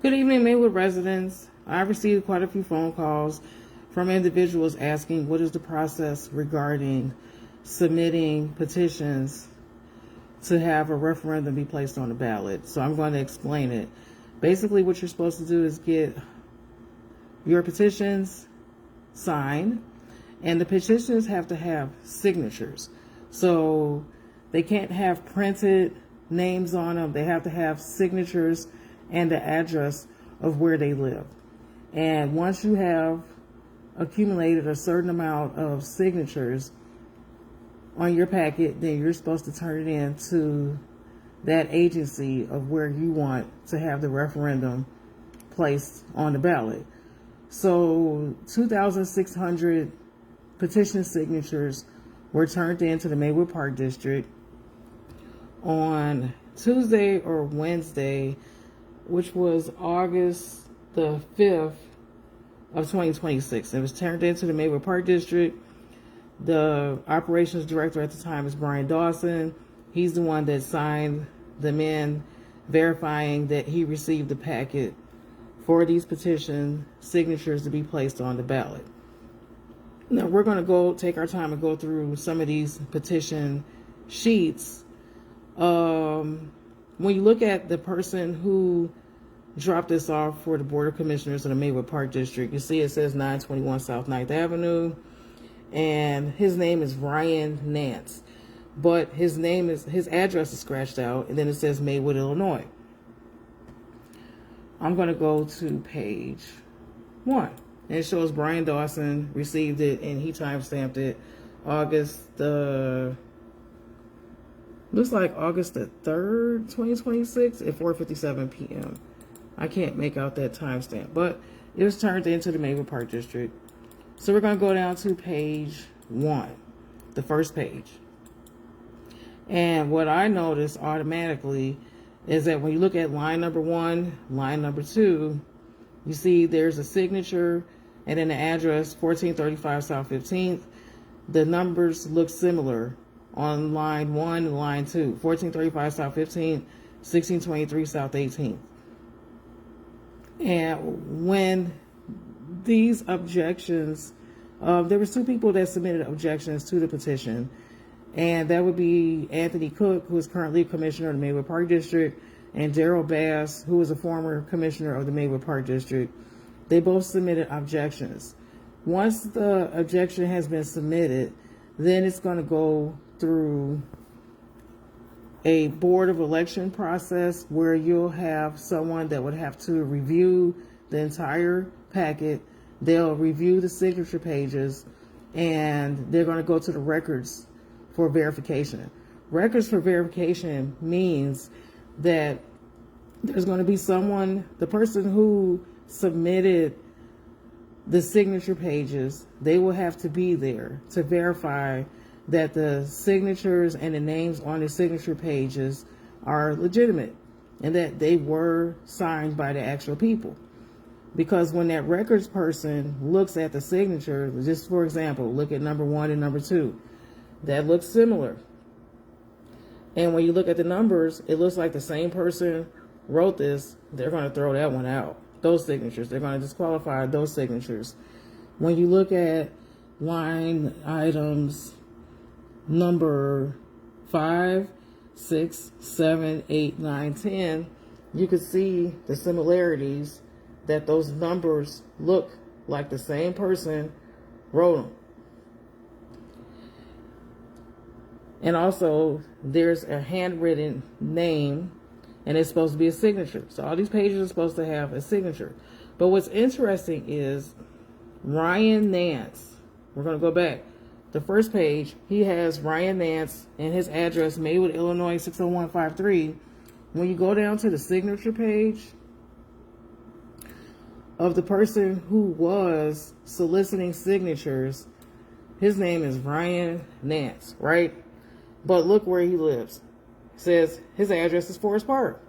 Good evening, Maywood residents. I received quite a few phone calls from individuals asking what is the process regarding submitting petitions to have a referendum be placed on the ballot. So I'm going to explain it. Basically, what you're supposed to do is get your petitions signed, and the petitions have to have signatures. So they can't have printed names on them. They have to have signatures and the address of where they live. And once you have accumulated a certain amount of signatures on your packet, then you're supposed to turn it in to that agency of where you want to have the referendum placed on the ballot. So 2,600 petition signatures were turned in to the Maywood Park District on Tuesday or Wednesday, which was August the 5th of 2026. It was turned into the Maywood Park District. The operations director at the time is Brian Dawson. He's the one that signed them in, verifying that he received the packet for these petition signatures to be placed on the ballot. Now we're going to take our time and go through some of these petition sheets. When you look at the person who dropped this off for the Board of Commissioners of the Maywood Park District, you see it says 921 South 9th Avenue, and his name is Ryan Nance, but his address is scratched out, and then it says Maywood, Illinois. I'm going to go to page 1, and it shows Brian Dawson received it, and he timestamped it looks like August the 3rd, 2026 at 4:57 p.m. I can't make out that timestamp, but it was turned into the Maywood Park District. So we're going to go down to page 1, the first page. And what I noticed automatically is that when you look at line number 1, line number 2, you see there's a signature and then the address, 1435 South 15th. The numbers look similar on line 1 and line 2, 1435 South 15th, 1623 South 18th. And when these objections, there was 2 people that submitted objections to the petition, and that would be Anthony Cook, who is currently commissioner of the Maywood Park District, and Daryl Bass, who is a former commissioner of the Maywood Park District. They both submitted objections. Once the objection has been submitted, then it's going to go through a board of election process where you'll have someone that would have to review the entire packet. They'll review the signature pages, and they're going to go to the records for verification. Records for verification means that there's going to be someone, the person who submitted the signature pages, they will have to be there to verify that the signatures and the names on the signature pages are legitimate and that they were signed by the actual people. Because when that records person looks at the signature, just for example, look at number 1 and number 2, that looks similar. And when you look at the numbers, it looks like the same person wrote this. They're going to throw that one out. Those signatures, they're going to disqualify those signatures. When you look at line items number 5, 6, 7, 8, 9, 10, you can see the similarities, that those numbers look like the same person wrote them. And also, there's a handwritten name, and it's supposed to be a signature. So all these pages are supposed to have a signature. But what's interesting is Ryan Nance. We're going to go back. The first page, he has Ryan Nance and his address, Maywood, Illinois, 60153. When you go down to the signature page of the person who was soliciting signatures, his name is Ryan Nance, right? But look where he lives. It says his address is Forest Park.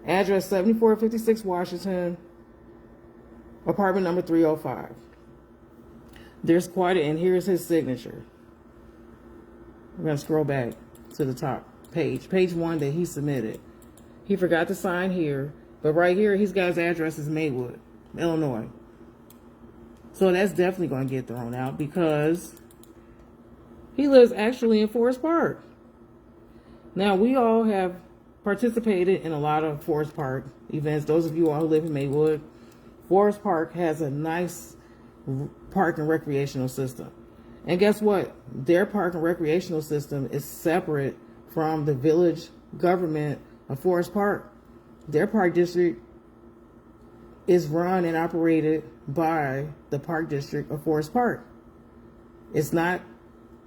Address 7456 Washington, apartment number 305. There's quite a, and here's his signature. We're going to scroll back to the top page, page 1 that he submitted. He forgot to sign here, But right here, he's got his address as Maywood, Illinois. So that's definitely going to get thrown out because he lives actually in Forest Park. Now, we all have participated in a lot of Forest Park events. Those of you all who live in Maywood, Forest Park has a nice park and recreational system. And guess what? Their park and recreational system is separate from the village government of Forest Park. Their park district is run and operated by the park district of Forest Park. It's not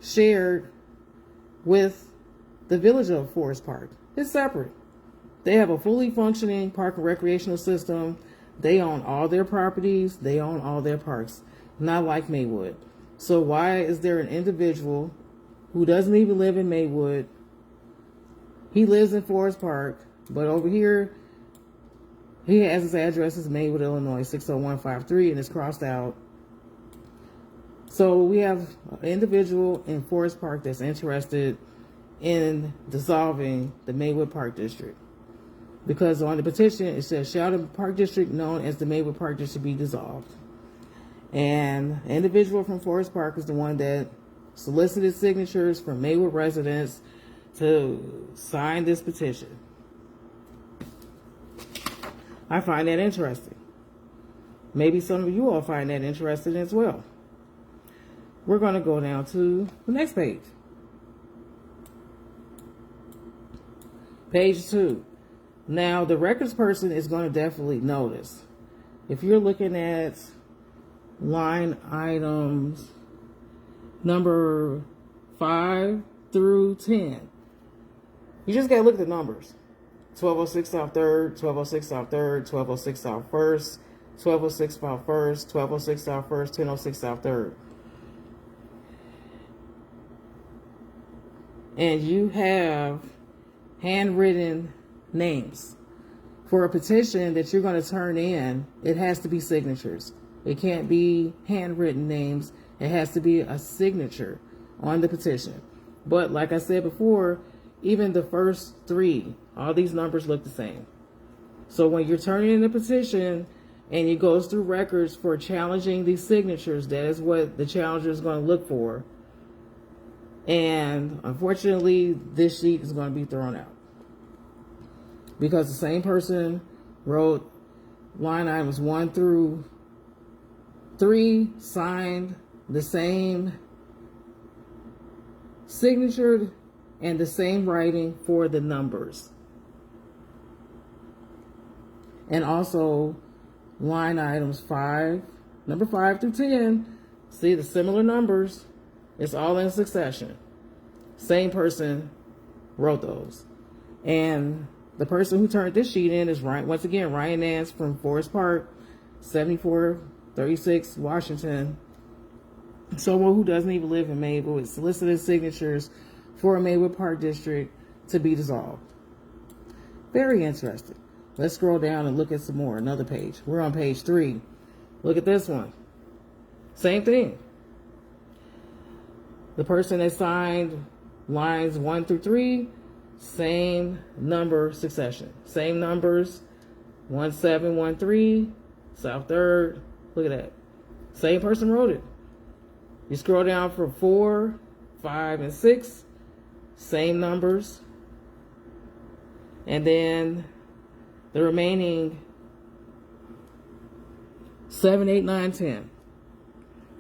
shared with the village of Forest Park. It's separate. They have a fully functioning park and recreational system. They own all their properties. They own all their parks. Not like Maywood. So why is there an individual who doesn't even live in Maywood? He lives in Forest Park, but over here, he has his address as Maywood, Illinois, 60153, and it's crossed out. So we have an individual in Forest Park that's interested in dissolving the Maywood Park District. Because on the petition, it says, shall the Park District known as the Maywood Park District be dissolved? And an individual from Forest Park is the one that solicited signatures from Maywood residents to sign this petition. I find that interesting. Maybe some of you all find that interesting as well. We're going to go down to the next page. Page 2. Now, the records person is going to definitely notice. If you're looking at line items number 5 through 10, you just got to look at the numbers. 1206 South 3rd, 1206 South 3rd, 1206 South 1st, 1206 South 1st, 1206 South 1st, 1006 South 3rd. And you have handwritten names. For a petition that you're going to turn in, it has to be signatures. It can't be handwritten names. It has to be a signature on the petition. But like I said before, even the first 3, all these numbers look the same. So when you're turning in a petition and it goes through records for challenging these signatures, that is what the challenger is going to look for. And unfortunately, this sheet is going to be thrown out. Because the same person wrote line items 1 through 3, signed the same signature and the same writing for the numbers. And also line items number 5 through 10, see the similar numbers. It's all in succession. Same person wrote those. And the person who turned this sheet in is, once again, Ryan Nance from Forest Park, 7436 Washington. Someone who doesn't even live in Maywood solicited signatures for a Maywood Park District to be dissolved. Very interesting. Let's scroll down and look at some more. Another page. We're on page 3. Look at this one. Same thing. The person that signed lines 1 through 3, same number succession. Same numbers, 1713, South 3rd. Look at that. Same person wrote it. You scroll down for 4, 5, and 6, same numbers. And then the remaining 7, 8, 9, 10.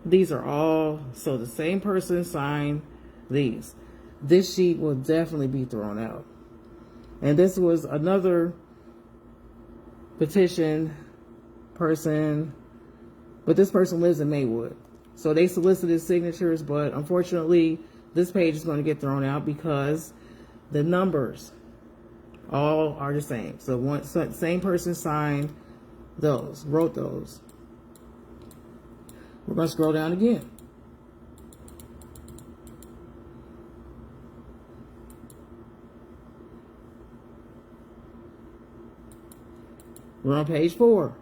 These are all, so the same person signed these. This sheet will definitely be thrown out. And this was another petition person, but this person lives in Maywood. So they solicited signatures, but unfortunately, this page is going to get thrown out because the numbers all are the same. So same person signed those, wrote those. We're going to scroll down again. We're on page 4.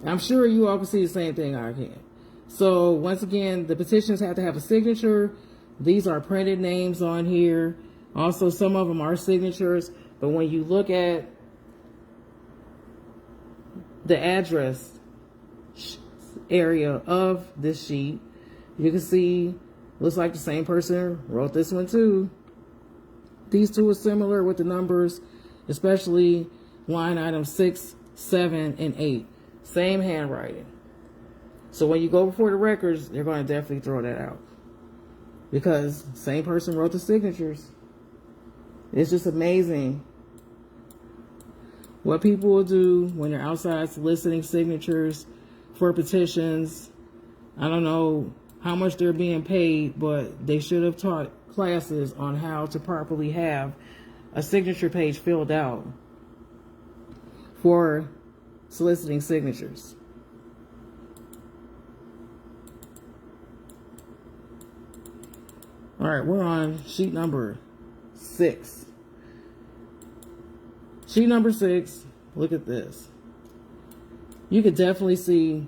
I'm sure you all can see the same thing I can. So once again, the petitions have to have a signature. These are printed names on here. Also, some of them are signatures, but when you look at the address area of this sheet, you can see, looks like the same person wrote this one too. These two are similar with the numbers, especially line items 6, 7, and 8. Same handwriting. So when you go before the records, they're going to definitely throw that out, because same person wrote the signatures. It's just amazing what people will do when they're outside soliciting signatures for petitions. I don't know how much they're being paid, but they should have taught classes on how to properly have a signature page filled out for soliciting signatures. All right, we're on sheet number 6. Sheet number 6, look at this. You could definitely see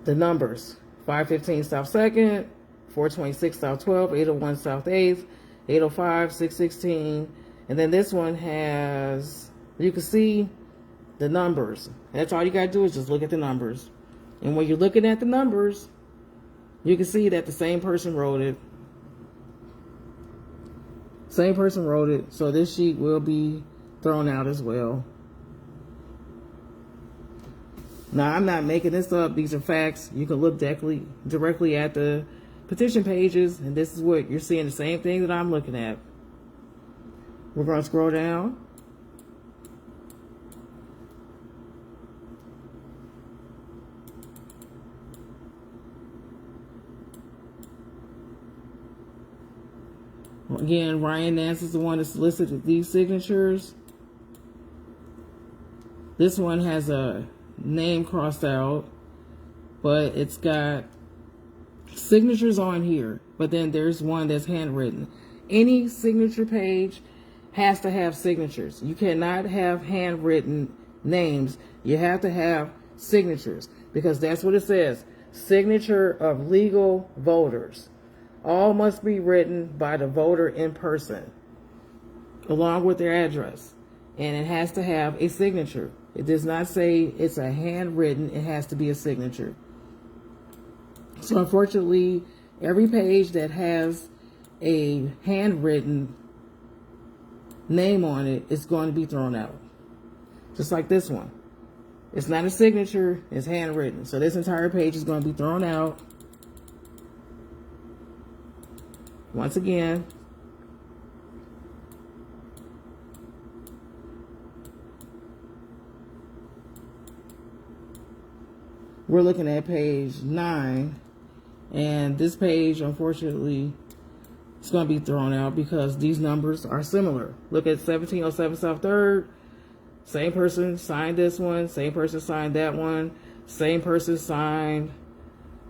the numbers. 515 South 2nd, 426 South 12, 801 South 8th, 805, 616. And then this one has, you can see the numbers. That's all you got to do is just look at the numbers. And when you're looking at the numbers, you can see that the same person wrote it. Same person wrote it. So this sheet will be thrown out as well. Now, I'm not making this up. These are facts. You can look directly at the petition pages, and this is what you're seeing, the same thing that I'm looking at. We're going to scroll down. Again, Ryan Nance is the one that solicited these signatures. This one has a name crossed out, but it's got signatures on here, but then there's one that's handwritten. Any signature page has to have signatures. You cannot have handwritten names. You have to have signatures, because that's what it says. Signature of legal voters. All must be written by the voter in person, along with their address. And it has to have a signature. It does not say it's a handwritten, it has to be a signature. So unfortunately, every page that has a handwritten name on it is going to be thrown out. Just like this one. It's not a signature, it's handwritten. So this entire page is going to be thrown out. Once again, we're looking at page 9, and this page, unfortunately, is going to be thrown out because these numbers are similar. Look at 1707 South 3rd. Same person signed this one. Same person signed that one. Same person signed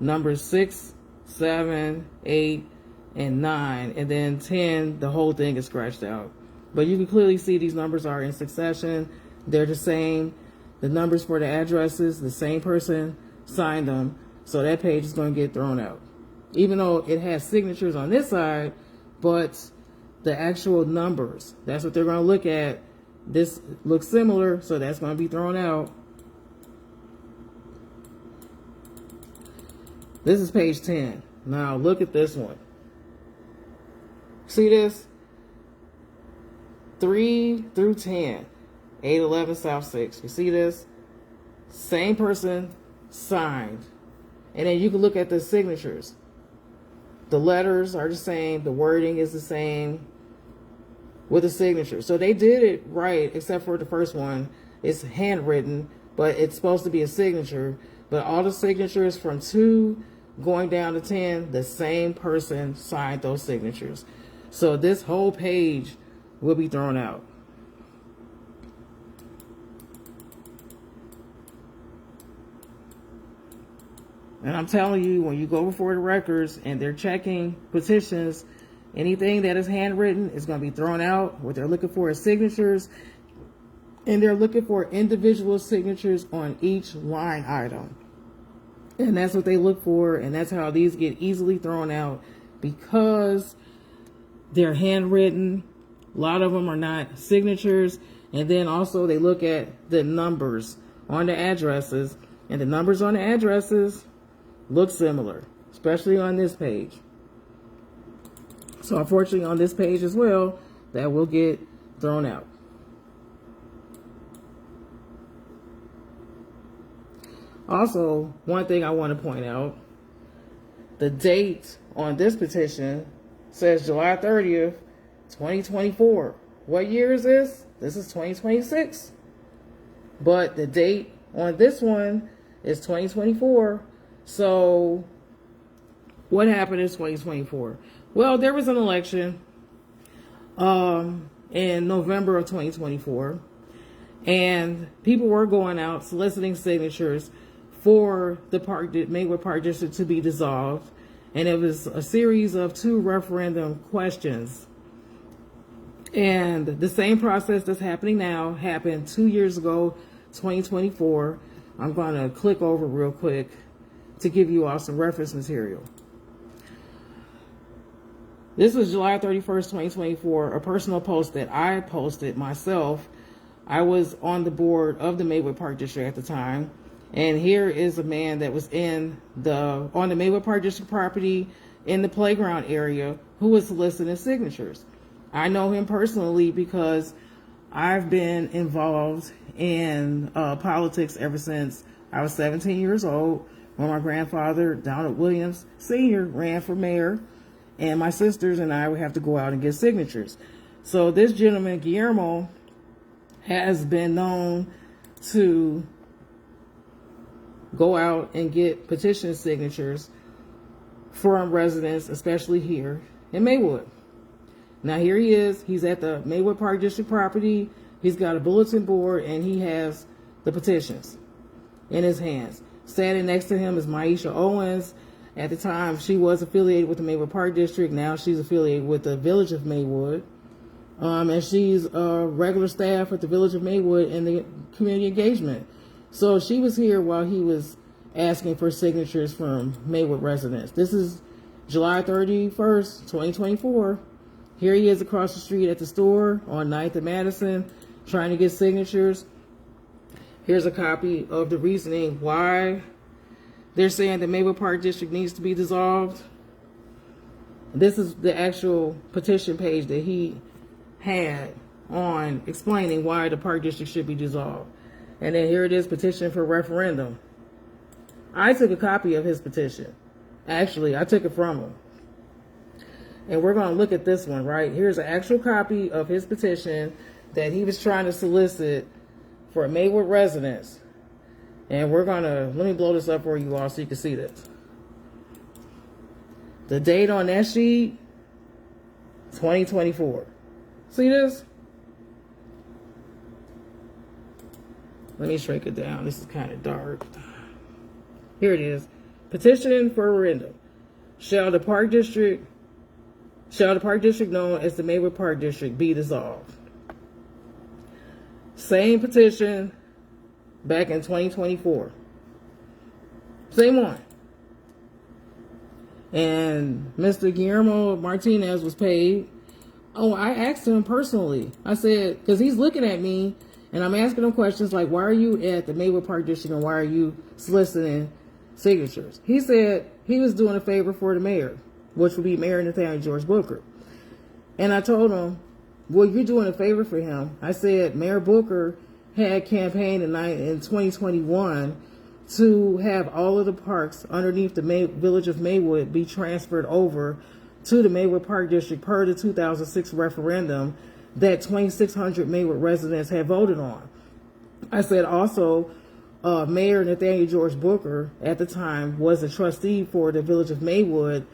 numbers 6, 7, 8, and 9, and then 10, the whole thing is scratched out. But you can clearly see these numbers are in succession. They're the same. The numbers for the addresses, the same person signed them. So that page is going to get thrown out. Even though it has signatures on this side, but the actual numbers, that's what they're going to look at. This looks similar, so that's going to be thrown out. This is page 10. Now look at this one. See this? 3 through 10. 811 South 6. You see this? Same person signed. And then you can look at the signatures. The letters are the same. The wording is the same with the signature. So they did it right, except for the first one. It's handwritten, but it's supposed to be a signature. But all the signatures from 2 going down to 10, the same person signed those signatures. So this whole page will be thrown out. And I'm telling you, when you go before the records and they're checking petitions, anything that is handwritten is going to be thrown out. What they're looking for is signatures, and they're looking for individual signatures on each line item. And that's what they look for, and that's how these get easily thrown out, because They're handwritten. A lot of them are not signatures. And then also they look at the numbers on the addresses, and the numbers on the addresses look similar, especially on this page. So unfortunately on this page as well, that will get thrown out. Also, one thing I want to point out, the date on this petition says July 30th, 2024. What year is this? This is 2026. But the date on this one is 2024. So what happened in 2024? Well, there was an election in November of 2024, and people were going out soliciting signatures for the Maywood Park District to be dissolved, and it was a series of 2 referendum questions. And the same process that's happening now happened 2 years ago, 2024. I'm going to click over real quick to give you all some reference material. This was July 31st, 2024, a personal post that I posted myself. I was on the board of the Maywood Park District at the time. And here is a man that was on the Maywood Park District property in the playground area who was soliciting signatures. I know him personally because I've been involved in politics ever since I was 17 years old, when my grandfather, Donald Williams Sr., ran for mayor, and my sisters and I would have to go out and get signatures. So this gentleman, Guillermo, has been known to go out and get petition signatures from residents, especially here in Maywood. Now here he is. He's at the Maywood Park District property. He's got a bulletin board, and he has the petitions in his hands. Standing next to him is Maisha Owens. At the time, she was affiliated with the Maywood Park District. Now she's affiliated with the Village of Maywood. And she's a regular staff at the Village of Maywood in the community engagement. So she was here while he was asking for signatures from Maywood residents. This is July 31st, 2024. Here he is across the street at the store on 9th and Madison trying to get signatures. Here's a copy of the reasoning why they're saying the Maywood Park District needs to be dissolved. This is the actual petition page that he had on explaining why the Park District should be dissolved. And then here it is, petition for referendum. I took a copy of his petition. Actually, I took it from him. And we're going to look at this one, right? Here's an actual copy of his petition that he was trying to solicit for Maywood residents. And we're going to, let me blow this up for you all so you can see this. The date on that sheet, 2024. See this? Let me shrink it down. This is kind of dark. Here it is. Petition for referendum. Shall the Park District known as the Maywood Park District be dissolved? Same petition back in 2024. Same one. And Mr. Guillermo Martinez was paid. Oh, I asked him personally. I said, because he's looking at me and I'm asking him questions like, why are you at the Maywood Park District and why are you soliciting signatures? He said he was doing a favor for the mayor, which would be Mayor Nathaniel George Booker. And I told him, well, you're doing a favor for him. I said Mayor Booker had campaigned in 2021 to have all of the parks underneath the Village of Maywood be transferred over to the Maywood Park District per the 2006 referendum that 2,600 Maywood residents had voted on. I said also, Mayor Nathaniel George Booker at the time was a trustee for the Village of Maywood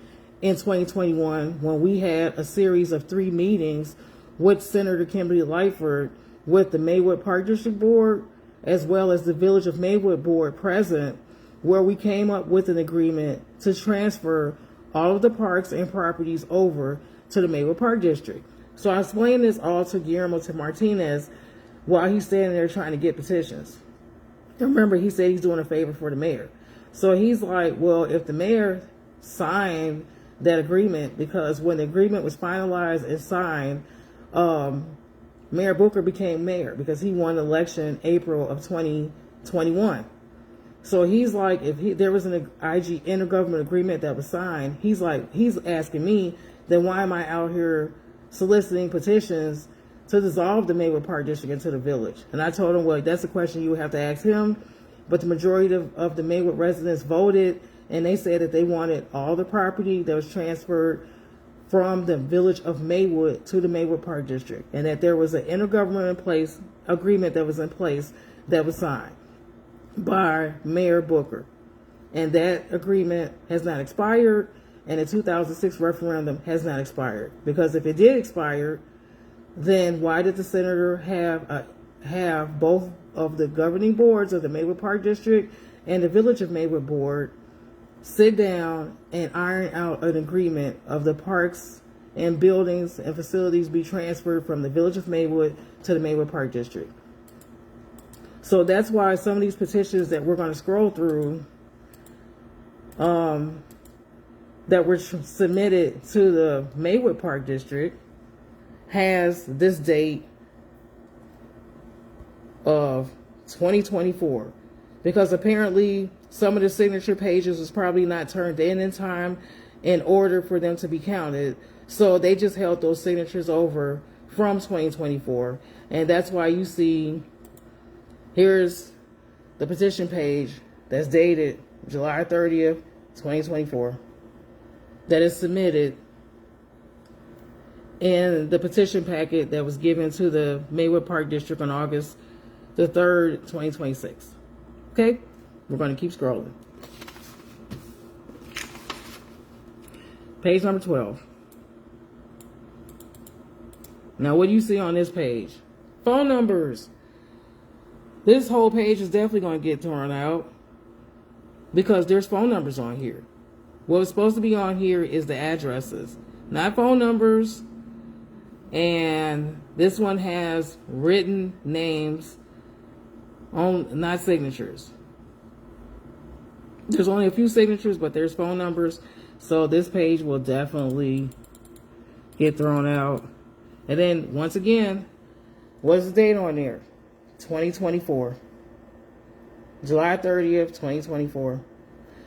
in 2021 when we had a series of 3 meetings with Senator Kimberly Lightford with the Maywood Park District Board as well as the Village of Maywood Board present, where we came up with an agreement to transfer all of the parks and properties over to the Maywood Park District. So I explained this all to Guillermo Martinez while he's standing there trying to get petitions. And remember, he said he's doing a favor for the mayor. So he's like, well, if the mayor signed that agreement, because when the agreement was finalized and signed, Mayor Booker became mayor because he won the election April of 2021. So he's like, if there was an IG intergovernment agreement that was signed, he's asking me, then why am I out here soliciting petitions to dissolve the Maywood Park District into the village? And I told him, well, that's a question you would have to ask him. But the majority of the Maywood residents voted, and they said that they wanted all the property that was transferred from the village of Maywood to the Maywood Park District, and that there was an intergovernment agreement that was in place that was signed by Mayor Booker. And that agreement has not expired, and the 2006 referendum has not expired. Because if it did expire, then why did the senator have both of the governing boards of the Maywood Park District and the Village of Maywood Board sit down and iron out an agreement of the parks and buildings and facilities be transferred from the Village of Maywood to the Maywood Park District? So that's why some of these petitions that we're going to scroll through that were submitted to the Maywood Park District has this date of 2024, because apparently some of the signature pages was probably not turned in time in order for them to be counted. So they just held those signatures over from 2024. And that's why you see, here's the petition page that's dated July 30th, 2024, that is submitted in the petition packet that was given to the Maywood Park District on August the 3rd, 2026. Okay? We're going to keep scrolling. Page number 12. Now, what do you see on this page? Phone numbers. This whole page is definitely going to get thrown out because there's phone numbers on here. What was supposed to be on here is the addresses, not phone numbers. And this one has written names on, not signatures. There's only a few signatures, but there's phone numbers. So this page will definitely get thrown out. And then once again, what's the date on there? 2024. July 30th, 2024.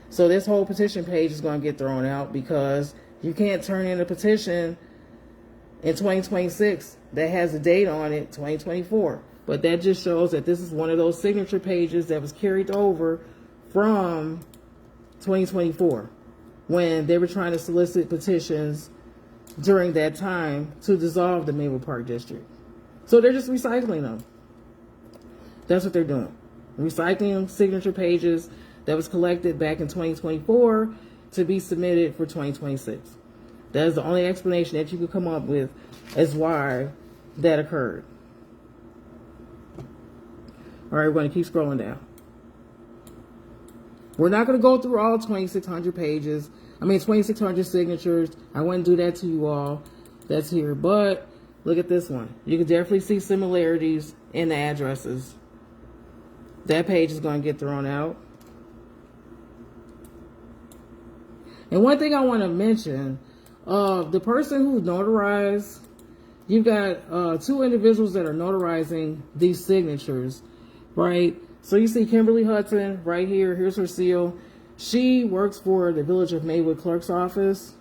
So this whole petition page is going to get thrown out because you can't turn in a petition in 2026 that has a date on it, 2024. But that just shows that this is one of those signature pages that was carried over from 2024 when they were trying to solicit petitions during that time to dissolve the Maywood Park District. So they're just recycling them. That's what they're doing. Recycling signature pages that was collected back in 2024 to be submitted for 2026. That is the only explanation that you could come up with as why that occurred. All right, we're going to keep scrolling down. We're not going to go through all 2,600 pages. 2,600 signatures. I wouldn't do that to you all. That's here. But look at this one. You can definitely see similarities in the addresses. That page is going to get thrown out. And one thing I want to mention, the person who notarized, you've got two individuals that are notarizing these signatures, right? So you see Kimberly Hudson right here. Here's her seal. She works for the Village of Maywood Clerk's office.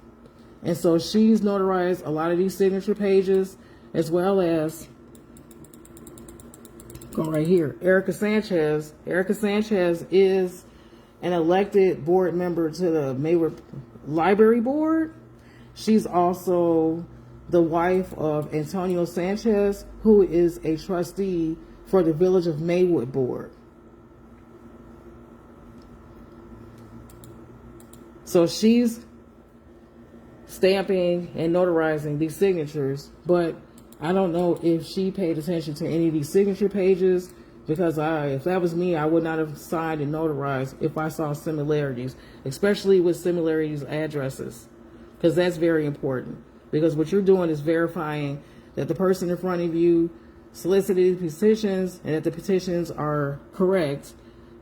And so she's notarized a lot of these signature pages, as well as, go right here, Erica Sanchez. Erica Sanchez is an elected board member to the Maywood Library Board. She's also the wife of Antonio Sanchez, who is a trustee for the Village of Maywood Board. So she's stamping and notarizing these signatures, but I don't know if she paid attention to any of these signature pages, because if that was me, I would not have signed and notarized if I saw similarities, especially with similarities addresses, because that's very important. Because what you're doing is verifying that the person in front of you solicited petitions and that the petitions are correct,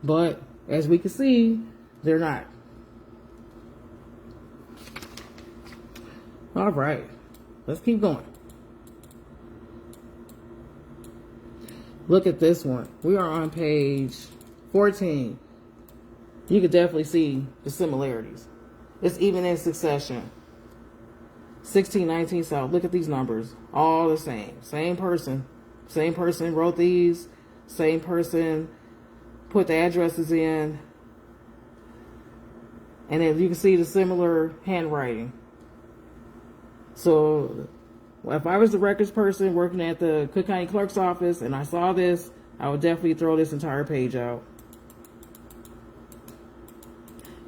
but as we can see, they're not. All right, let's keep going. Look at this one. We are on page 14. You can definitely see the similarities. It's even in succession. 1619 South. Look at these numbers. All the same. Same person. Same person wrote these. Same person put the addresses in. And then you can see the similar handwriting. So if I was the records person working at the Cook County Clerk's office and I saw this, I would definitely throw this entire page out.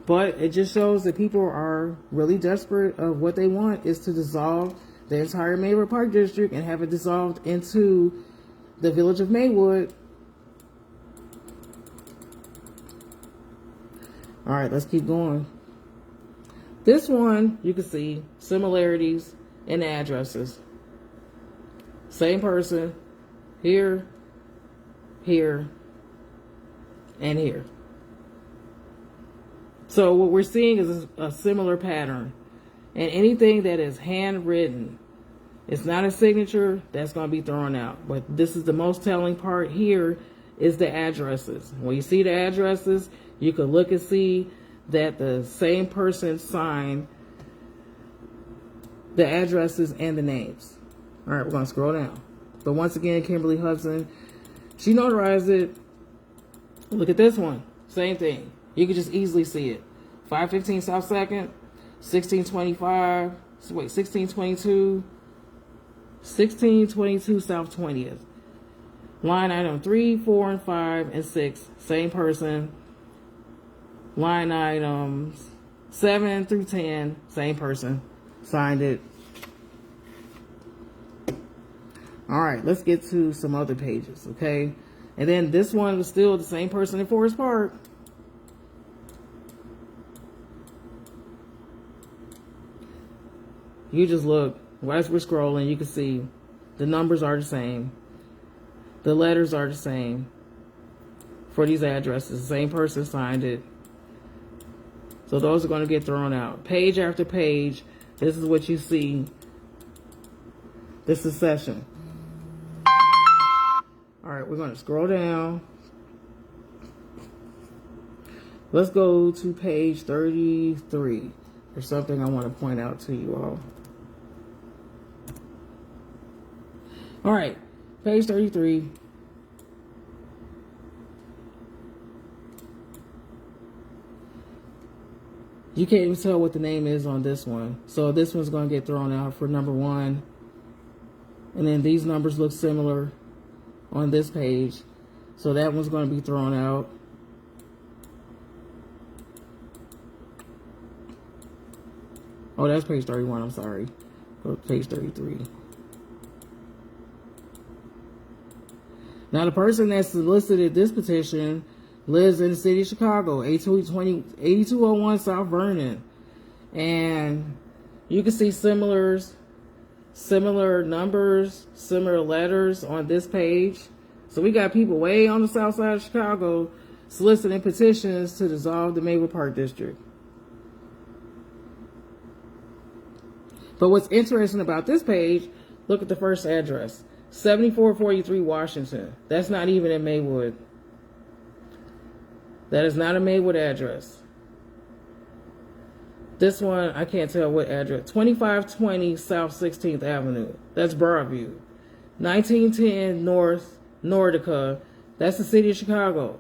But it just shows that people are really desperate of what they want is to dissolve the entire Maywood Park District and have it dissolved into the village of Maywood. All right, let's keep going. This one, you can see similarities in the addresses. Same person, here, here, and here. So what we're seeing is a similar pattern. And anything that is handwritten, it's not a signature, that's going to be thrown out. But this is the most telling part here is the addresses. When you see the addresses, you can look and see that the same person signed the addresses and the names. All right, we're going to scroll down. But once again, Kimberly Hudson, she notarized it. Look at this one. Same thing. You can just easily see it. 515 South 2nd, 1625, 1622, 1622 South 20th. Line item 3, 4, and 5, and 6, same person. Line items 7 through 10, same person. Signed it. All right, let's get to some other pages, okay? And then this one was still the same person in Forest Park. You just look, as we're scrolling, you can see the numbers are the same. The letters are the same for these addresses. The same person signed it. So those are going to get thrown out. Page after page, this is what you see. The succession. All right, we're going to scroll down. Let's go to page 33. There's something I want to point out to you all. All right, page 33. You can't even tell what the name is on this one. So this one's going to get thrown out for number 1. And then these numbers look similar on this page. So that one's going to be thrown out. Oh, that's page 31. I'm sorry. Go to page 33. Now, the person that solicited this petition lives in the city of Chicago, 8201 South Vernon. And you can see similar numbers, similar letters on this page. So we got people way on the south side of Chicago soliciting petitions to dissolve the Maywood Park District. But what's interesting about this page, look at the first address. 7443 Washington. That's not even in Maywood. That is not a Maywood address. This one, I can't tell what address. 2520 South 16th Avenue. That's Broadview. 1910 North Nordica. That's the city of Chicago.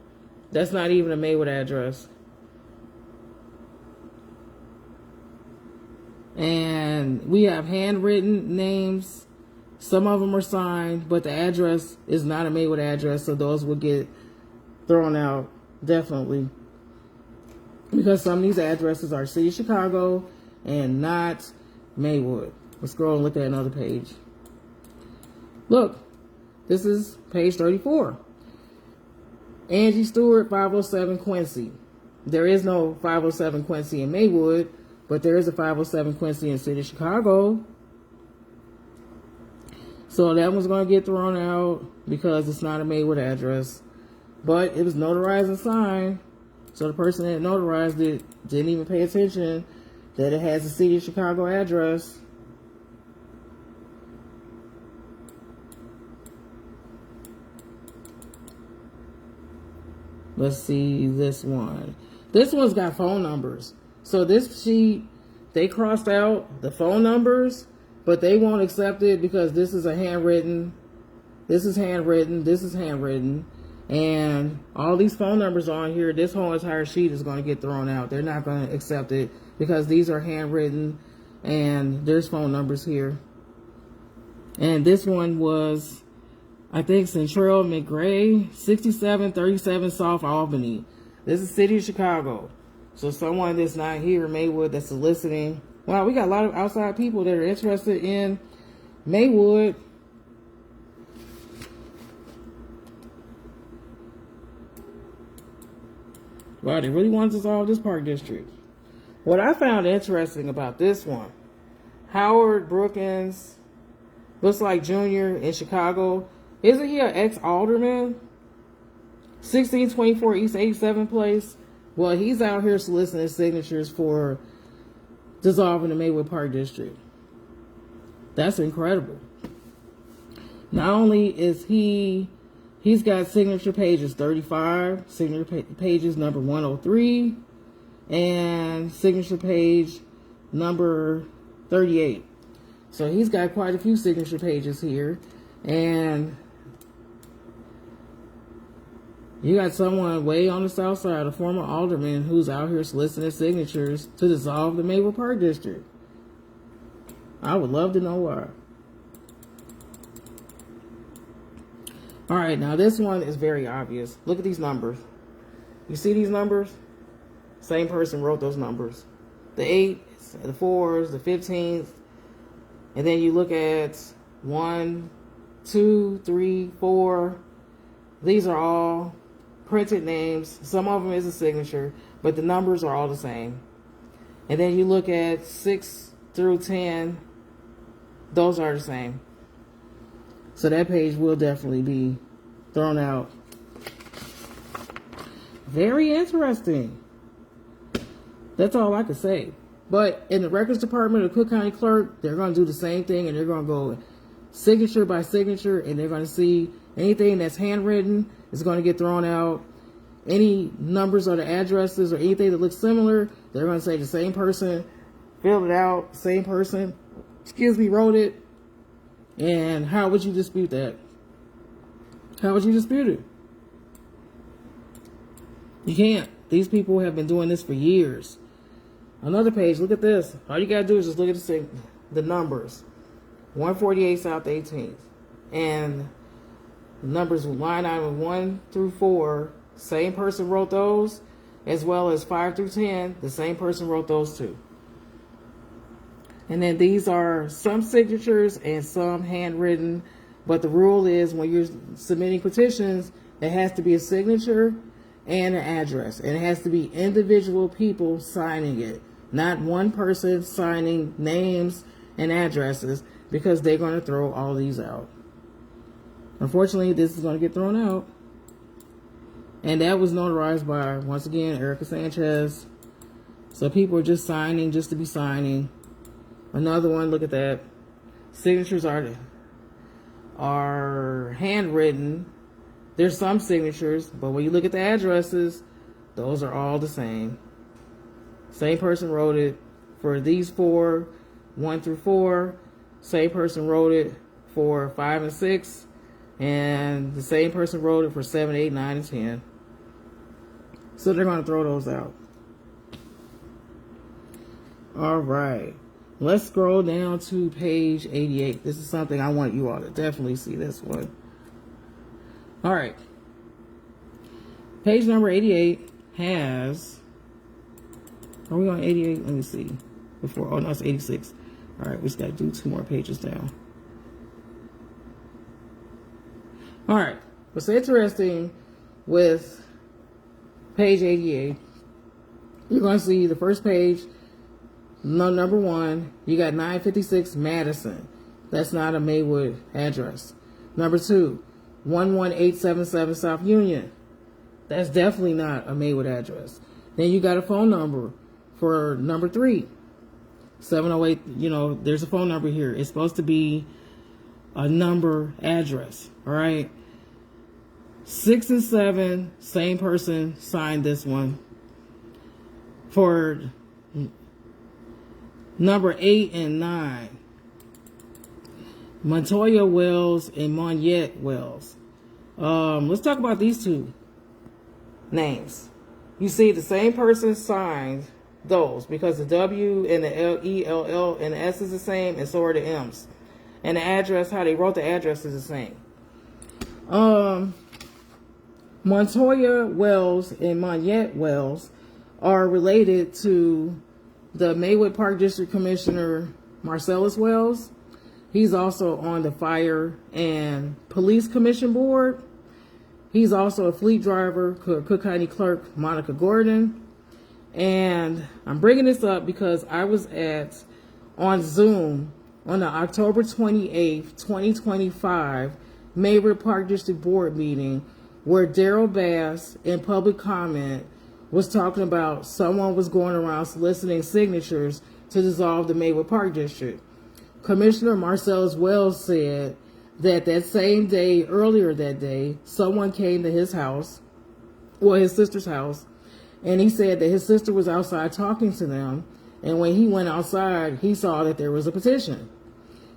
That's not even a Maywood address. And we have handwritten names. Some of them are signed, but the address is not a Maywood address, so those will get thrown out, definitely. Because some of these addresses are City of Chicago and not Maywood. Let's scroll and look at another page. Look, this is page 34. Angie Stewart, 507 Quincy. There is no 507 Quincy in Maywood, but there is a 507 Quincy in City of Chicago. So that one's going to get thrown out because it's not a Maywood address. But it was notarized and signed. So the person that notarized it didn't even pay attention that it has a City of Chicago address. Let's see this one. This one's got phone numbers. So this sheet, they crossed out the phone numbers, but they won't accept it because this is a handwritten, this is handwritten, this is handwritten, and all these phone numbers on here, this whole entire sheet is going to get thrown out. They're not going to accept it because these are handwritten and there's phone numbers here. And this one was, I think, Central McGray, 6737 South Albany. This is City of Chicago. So someone that's not here in Maywood that's soliciting. Wow, we got a lot of outside people that are interested in Maywood. Wow, they really want to dissolve this park district. What I found interesting about this one, Howard Brookins, looks like Junior in Chicago. Isn't he an ex-alderman? 1624 East 87th Place. Well, he's out here soliciting signatures for dissolving the Maywood Park District. That's incredible. Not only is he's got signature pages 35, signature pages number 103, and signature page number 38. So he's got quite a few signature pages here. And you got someone way on the south side, a former alderman, who's out here soliciting signatures to dissolve the Maywood Park District. I would love to know why. All right, now this one is very obvious. Look at these numbers. You see these numbers? Same person wrote those numbers. The 8s, the 4s, the 15s. And then you look at 1, 2, 3, 4. These are all printed names. Some of them is a signature, but the numbers are all the same. And then you look at 6 through 10. Those are the same. So that page will definitely be thrown out. Very interesting. That's all I could say. But in the records department of Cook County Clerk, they're going to do the same thing, and they're going to go signature by signature, and they're going to see anything that's handwritten is going to get thrown out. Any numbers or the addresses or anything that looks similar, they're going to say the same person filled it out, same person, wrote it. And how would you dispute that? How would you dispute it? You can't. These people have been doing this for years. Another page, look at this. All you gotta do is just look at the numbers. 148 South 18th. And the numbers line item 1 through 4, same person wrote those, as well as 5 through 10, the same person wrote those too. And then these are some signatures and some handwritten, but the rule is when you're submitting petitions, it has to be a signature and an address. And it has to be individual people signing it, not one person signing names and addresses, because they're going to throw all these out. Unfortunately, this is going to get thrown out. And that was notarized by, once again, Erica Sanchez. So people are just signing just to be signing. Another one, look at that. Signatures are handwritten. There's some signatures, but when you look at the addresses, those are all the same. Same person wrote it for these 4, 1 through 4. Same person wrote it for 5 and 6. And the same person wrote it for 7, 8, 9, and 10. So they're going to throw those out. All right. Let's scroll down to page 88. This is something I want you all to definitely see this one. All right. Page number 88 has, are we on 88? Let me see. Oh, no, it's 86. All right, we just got to do 2 more pages down. All right. What's interesting with page 88, you're going to see the first page, number 1, you got 956 Madison. That's not a Maywood address. Number 2, 11877 South Union. That's definitely not a Maywood address. Then you got a phone number for number 3, 708. There's a phone number here. It's supposed to be a number address. All right. 6 and 7, same person signed this one. For number 8 and 9, Montoya Wells and Moniette Wells. Let's talk about these two names. You see the same person signed those because the W and the L-E-L-L and the S is the same, and so are the M's. And the address, how they wrote the address is the same. Montoya Wells and Moniette Wells are related to the Maywood Park District Commissioner Marcellus Wells. He's also on the Fire and Police Commission Board. He's also a fleet driver, Cook County Clerk Monica Gordon. And I'm bringing this up because I was on Zoom on the October 28th, 2025 Maywood Park District Board meeting where Daryl Bass in public comment was talking about someone was going around soliciting signatures to dissolve the Maywood Park District. Commissioner Marcellus Wells said that same day, earlier that day, someone came to his house, well, his sister's house, and he said that his sister was outside talking to them, and when he went outside, he saw that there was a petition.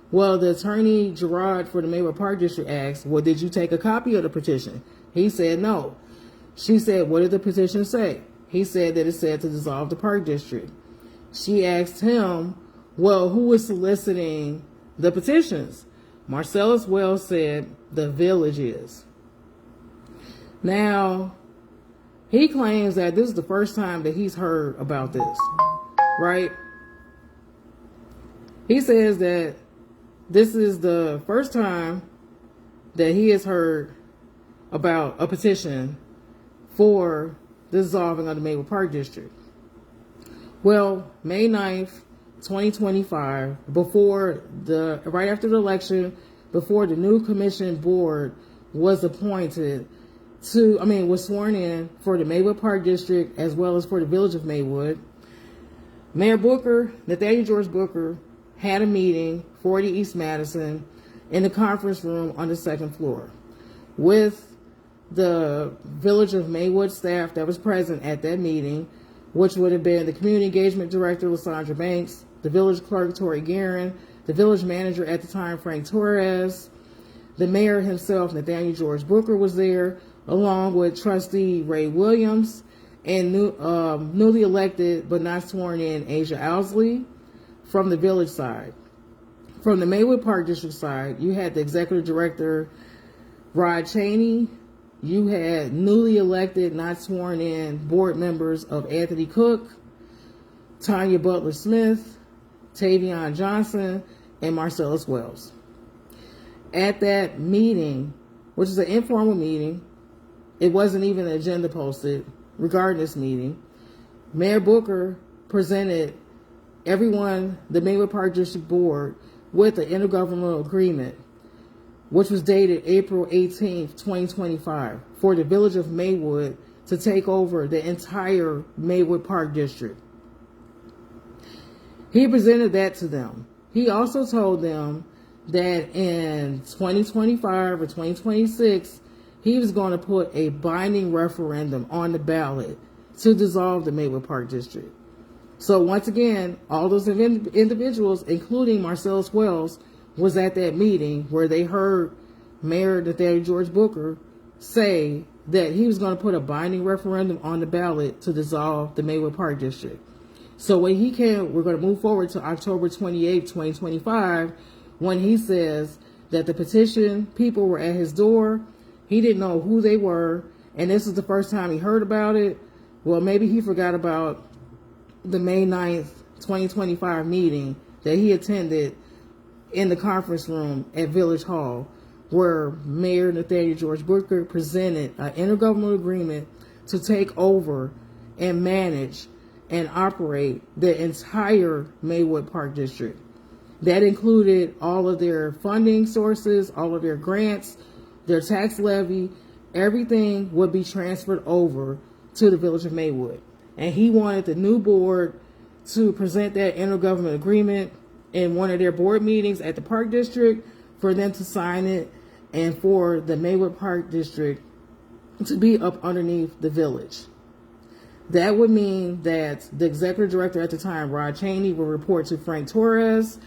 Well, the attorney Gerard for the Maywood Park District asked, well, did you take a copy of the petition? He said no. She said, what did the petition say? He said that it said to dissolve the park district. She asked him, well, who was soliciting the petitions? Marcellus Wells said the village is. Now, he claims that this is the first time that he's heard about this, right? He says that this is the first time that he has heard about a petition for the dissolving of the Maywood Park District. Well, May 9th, 2025, right after the election, before the new commission board was appointed was sworn in for the Maywood Park District as well as for the village of Maywood, Mayor Booker, Nathaniel George Booker, had a meeting, 40 East Madison, in the conference room on the second floor with the village of Maywood staff that was present at that meeting, which would have been the community engagement director, Lysandra Banks, the village clerk, Tori Guerin, the village manager at the time, Frank Torres, the mayor himself, Nathaniel George Booker, was there, along with trustee Ray Williams and newly elected but not sworn in Asia Owsley from the village side. From the Maywood Park District side, you had the executive director, Rod Cheney. You had newly elected, not sworn in board members of Anthony Cook, Tanya Butler Smith, Tavion Johnson, and Marcellus Wells. At that meeting, which is an informal meeting, it wasn't even an agenda posted regarding this meeting, Mayor Booker presented everyone, the Maywood Park District Board, with an intergovernmental agreement, which was dated April 18th, 2025, for the village of Maywood to take over the entire Maywood Park District. He presented that to them. He also told them that in 2025 or 2026, he was going to put a binding referendum on the ballot to dissolve the Maywood Park District. So once again, all those individuals, including Marcellus Wells, was at that meeting where they heard Mayor Nathaniel George Booker say that he was going to put a binding referendum on the ballot to dissolve the Maywood Park District. So when we're going to move forward to October 28, 2025, when he says that the petition people were at his door, he didn't know who they were, and this is the first time he heard about it. Well, maybe he forgot about the May 9th, 2025 meeting that he attended in the conference room at Village Hall, where Mayor Nathaniel George Booker presented an intergovernmental agreement to take over and manage and operate the entire Maywood Park District. That included all of their funding sources, all of their grants, their tax levy, everything would be transferred over to the village of Maywood. And he wanted the new board to present that intergovernmental agreement in one of their board meetings at the Park District, for them to sign it, and for the Maywood Park District to be up underneath the village. That would mean that the executive director at the time, Rod Cheney, would report to Frank Torres,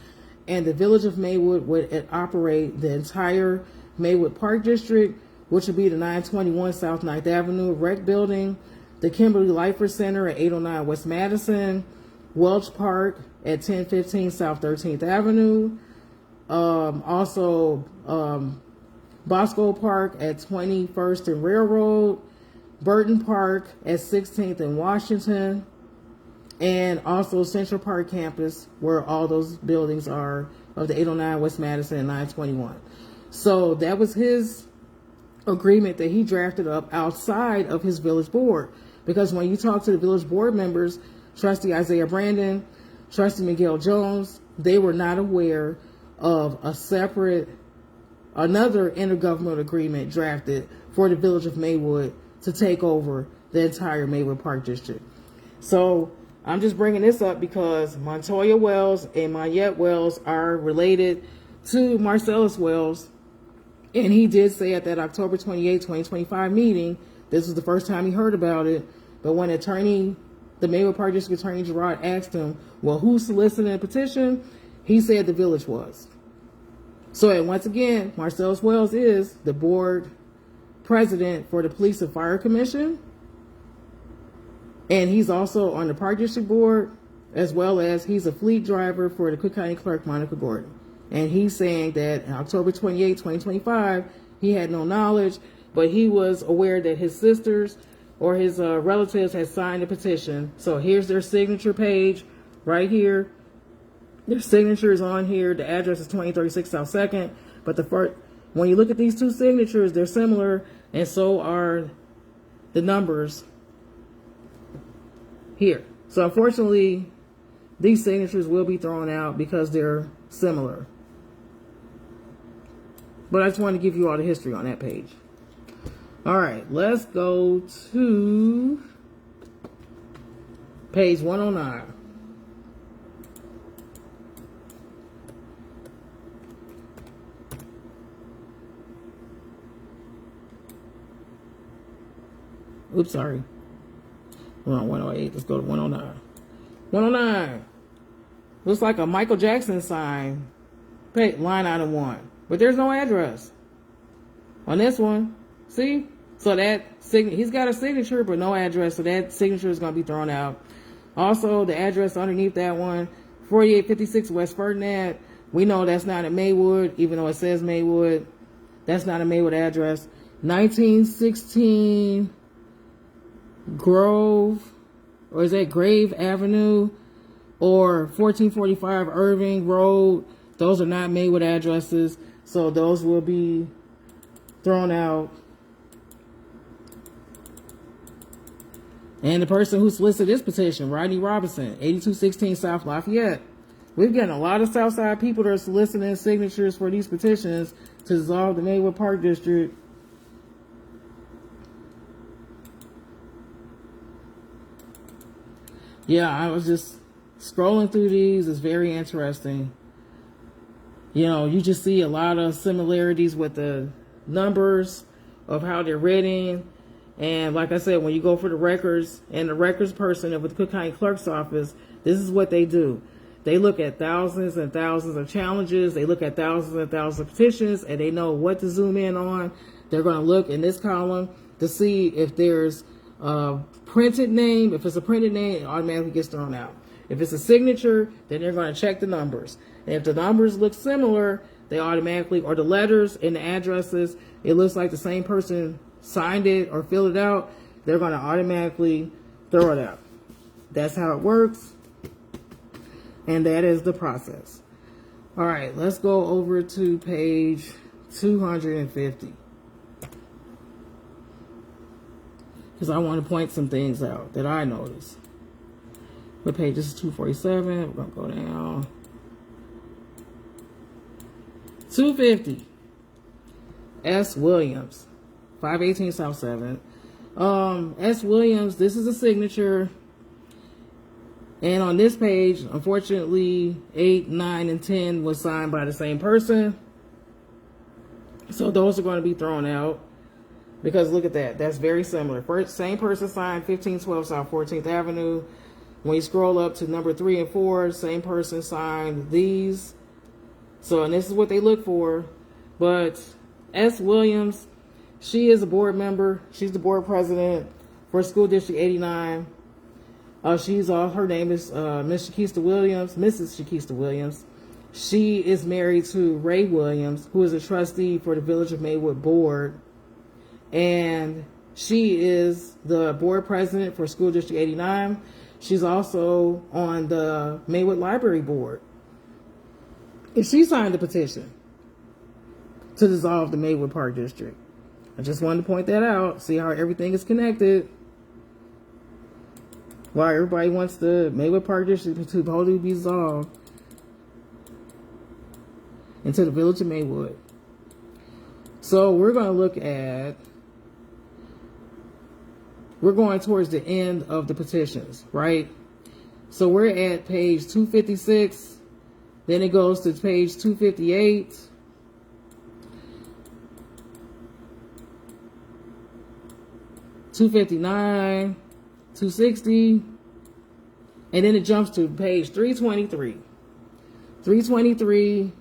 and the village of Maywood would operate the entire Maywood Park District, which would be the 921 South 9th Avenue Rec Building, the Kimberly Lifer Center at 809 West Madison, Welch Park at 1015 South 13th Avenue, also Bosco Park at 21st and Railroad, Burton Park at 16th and Washington, and also Central Park Campus, where all those buildings are of the 809 West Madison and 921. So that was his agreement that he drafted up outside of his village board. Because when you talk to the village board members, Trustee Isaiah Brandon, Trustee Miguel Jones, they were not aware of another intergovernmental agreement drafted for the village of Maywood to take over the entire Maywood Park District. So I'm just bringing this up because Montoya Wells and Mayette Wells are related to Marcellus Wells. And he did say at that October 28, 2025 meeting, this was the first time he heard about it, but when the Maywood Park District Attorney Gerard asked him, well, who's soliciting a petition? He said the village was. So, and once again, Marcellus Wells is the board president for the Police and Fire Commission. And he's also on the Park District Board, as well as he's a fleet driver for the Cook County Clerk, Monica Gordon. And he's saying that on October 28, 2025, he had no knowledge, but he was aware that his sisters or his relatives had signed a petition. So here's their signature page right here. Their signature is on here. The address is 2036 South 2nd. But when you look at these two signatures, they're similar, and so are the numbers here. So unfortunately, these signatures will be thrown out because they're similar. But I just wanted to give you all the history on that page. All right, let's go to page 109. Oops, sorry. We're on 108. Let's go to 109. 109. Looks like a Michael Jackson sign. Line item 1. But there's no address on this one. See? So that he's got a signature, but no address. So that signature is going to be thrown out. Also, the address underneath that one, 4856 West Ferdinand. We know that's not in Maywood, even though it says Maywood. That's not a Maywood address. 1916 Grove, or is that Grave Avenue, or 1445 Irving Road. Those are not Maywood addresses, so those will be thrown out. And the person who solicited this petition, Rodney Robinson, 8216 South Lafayette. We've gotten a lot of Southside people that are soliciting signatures for these petitions to dissolve the Maywood Park District. Yeah, I was just scrolling through these. It's very interesting. You know, you just see a lot of similarities with the numbers of how they're written. And like I said, when you go for the records and the records person with the Cook County Clerk's office, this is what they do. They look at thousands and thousands of challenges. They look at thousands and thousands of petitions, and they know what to zoom in on. They're going to look in this column to see if there's a printed name. If it's a printed name, it automatically gets thrown out. If it's a signature, then they're going to check the numbers. And if the numbers look similar, they automatically, or the letters and the addresses, it looks like the same person signed it or filled it out, they're going to automatically throw it out. That's how it works. And that is the process. All right, let's go over to page 250. Because I want to point some things out that I noticed. What page? This is 247. We're going to go down. 250. S. Williams, 518 South 7th. S. Williams, this is a signature. And on this page, unfortunately, 8, 9, and 10 was signed by the same person. So those are going to be thrown out. Because look at that. That's very similar. First, same person signed 1512 South 14th Avenue. When you scroll up to number 3 and 4, same person signed these. So, and this is what they look for. But S. Williams, she is a board member. She's the board president for School District 89. Her name is Miss Shakista Williams, Mrs. Shakista Williams. She is married to Ray Williams, who is a trustee for the Village of Maywood Board. And she is the board president for School District 89. She's also on the Maywood Library Board. And she signed the petition to dissolve the Maywood Park District. I just wanted to point that out. See how everything is connected. Why everybody wants the Maywood Park District to totally be dissolved into the Village of Maywood. So we're going to look at, we're going towards the end of the petitions, right? So we're at page 256. Then it goes to page 258. $259, $260, and then it jumps to page 323. 323.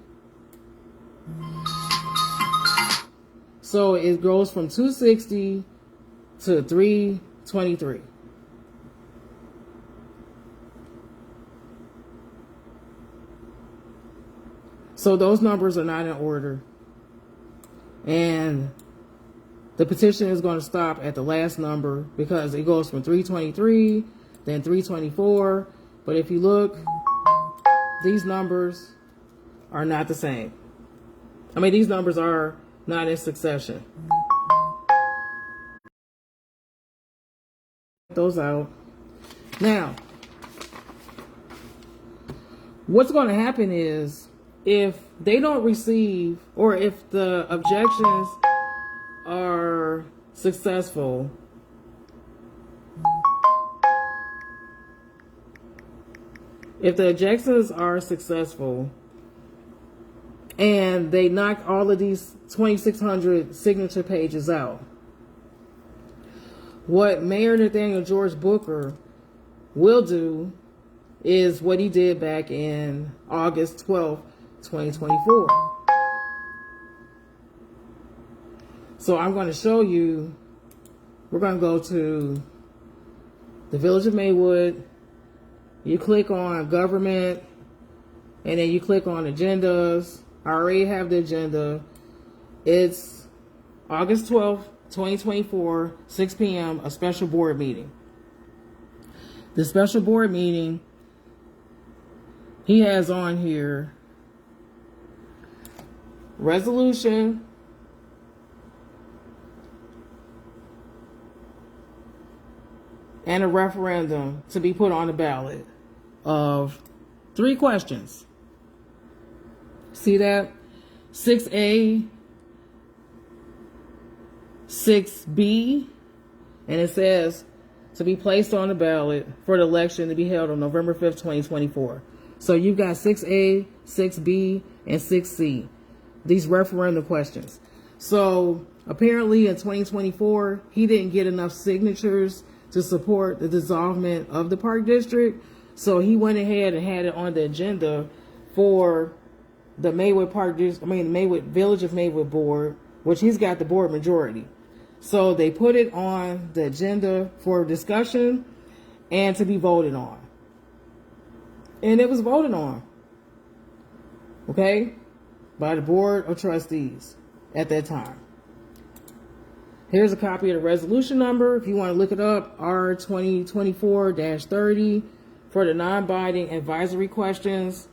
So it goes from 260 to 323. So those numbers are not in order. And the petition is going to stop at the last number because it goes from 323, then 324. But if you look, these numbers are not the same. I mean, these numbers are not in succession. Those out. Now, what's going to happen is if they don't receive, or if the objections are successful, if the objections are successful and they knock all of these 2,600 signature pages out, what Mayor Nathaniel George Booker will do is what he did back in August 12th, 2024. So I'm going to show you, we're going to go to the Village of Maywood. You click on government, and then you click on agendas. I already have the agenda. It's August 12th, 2024, 6 p.m., a special board meeting. The special board meeting, he has on here resolution, and a referendum to be put on the ballot of 3 questions. See that? 6A, 6B, and it says to be placed on the ballot for the election to be held on November 5th, 2024. So you've got 6A, 6B, and 6C. These referendum questions. So apparently in 2024, he didn't get enough signatures to support the dissolvement of the Park District. So he went ahead and had it on the agenda for the Maywood Park District, the Maywood Village of Maywood Board, which he's got the board majority. So they put it on the agenda for discussion and to be voted on. And it was voted on. Okay? By the Board of Trustees at that time. Here's a copy of the resolution number. If you want to look it up, R2024-30 for the non-binding advisory questions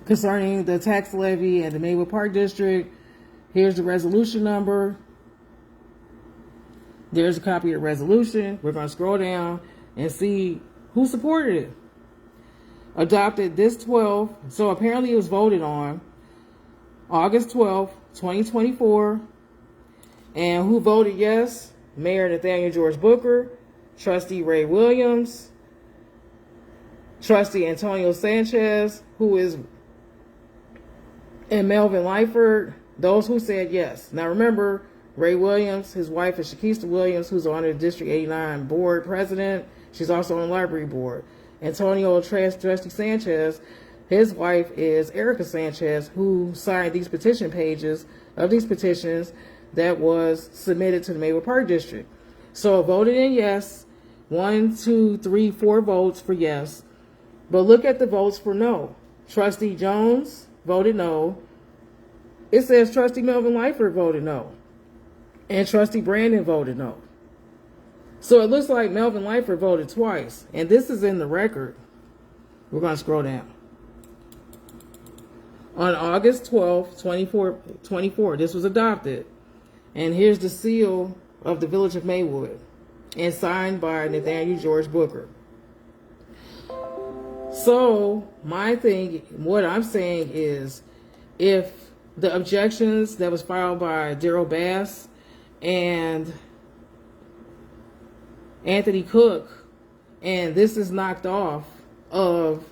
concerning the tax levy and the Maywood Park District. Here's the resolution number. There's a copy of the resolution. We're going to scroll down and see who supported it. Adopted this 12th, so apparently it was voted on August 12th, 2024. And who voted yes? Mayor Nathaniel George Booker, Trustee Ray Williams, Trustee Antonio Sanchez, and Melvin Lyford, those who said yes. Now remember, Ray Williams, his wife is Shakista Williams, who's on the District 89 board president. She's also on the library board. Antonio Trusty Sanchez, his wife is Erica Sanchez, who signed these petition pages of these petitions that was submitted to the Maywood Park District. So voted in yes, 1, 2, 3, 4 votes for yes. But look at the votes for no. Trustee Jones voted no. It says Trustee Melvin Lyford voted no. And Trustee Brandon voted no. So it looks like Melvin Lyford voted twice. And this is in the record. We're going to scroll down. On August 12th, 24, this was adopted. And here's the seal of the Village of Maywood. And signed by Nathaniel George Booker. So what I'm saying is, if the objections that was filed by Daryl Bass and Anthony Cook, and this is knocked off of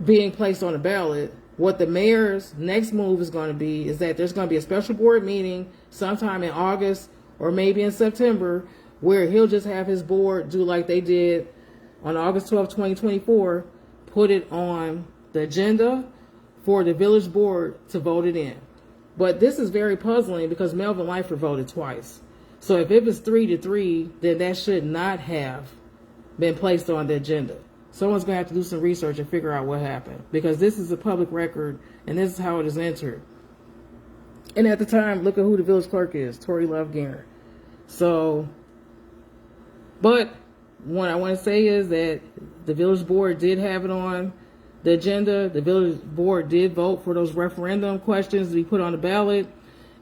being placed on the ballot, what the mayor's next move is going to be is that there's going to be a special board meeting sometime in August or maybe in September, where he'll just have his board do like they did on August 12, 2024, put it on the agenda for the village board to vote it in. But this is very puzzling because Melvin Lyford voted twice. So if it was 3-3, then that should not have been placed on the agenda. Someone's going to have to do some research and figure out what happened, because this is a public record and this is how it is entered. And at the time, look at who the village clerk is, Tori Love Gainer. So, but what I want to say is that the village board did have it on the agenda. The village board did vote for those referendum questions to be put on the ballot.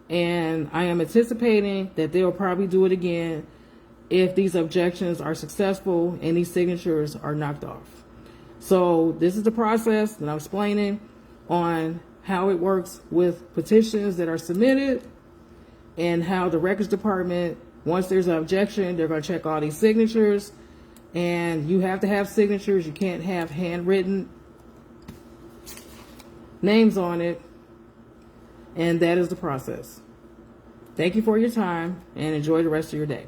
And I am anticipating that they'll probably do it again if these objections are successful and these signatures are knocked off. So this is the process that I'm explaining on how it works with petitions that are submitted, and how the records department, once there's an objection, they're going to check all these signatures. And you have to have signatures. You can't have handwritten names on it. And that is the process. Thank you for your time, and enjoy the rest of your day.